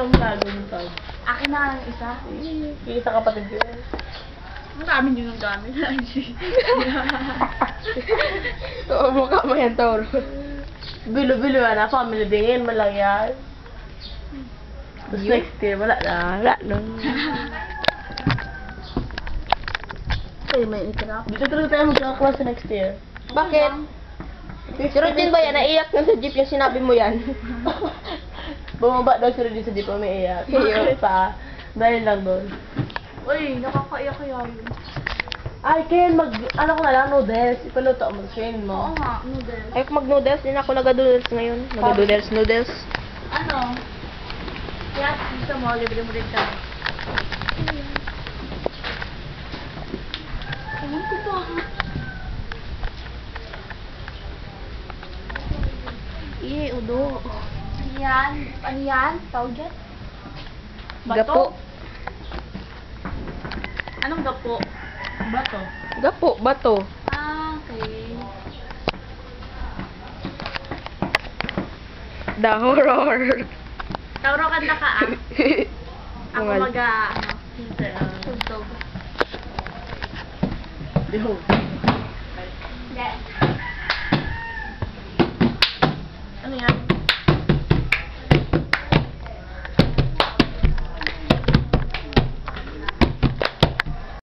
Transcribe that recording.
akong lago ng tao. Akin na ang isa. Yung isa kapatid ko yan. Ang dami nyo ng gamit. Oo, mukha mo yan, Toro. Bilo-bilo na, family din man lang yan. Tapos next year, wala na. Wala, no. Kayo may itirap. Dito talaga tayo magkakaklase next year. Bakit? Si Rodin ba yan? Naiyak na sa jeep yung sinabi mo yan. Bumaba daw si Rudy sa jeep, umiiyak. Iyo. Pa, dahil lang doon. Uy, nakakaiyak kaya yun. Ay, Ken, ano ko na lang, noodles. Ipaluto mo, train Oo mo. nga, noodles. Ay, mag-noodles din ako. Nag-noodles ngayon. Nag-noodles. Ano? Kaya gusto mo, libre mo rin kami. Ewan ko ba? Iye, udo. Ano yan? Ano yan? Tawag dyan? Gapo. Anong gapo? Bato. Gapo, bato. Ah, okay. The horror. Tauro kanta ka ah. Ako Mga- ano, tugtog. Behold. Yes.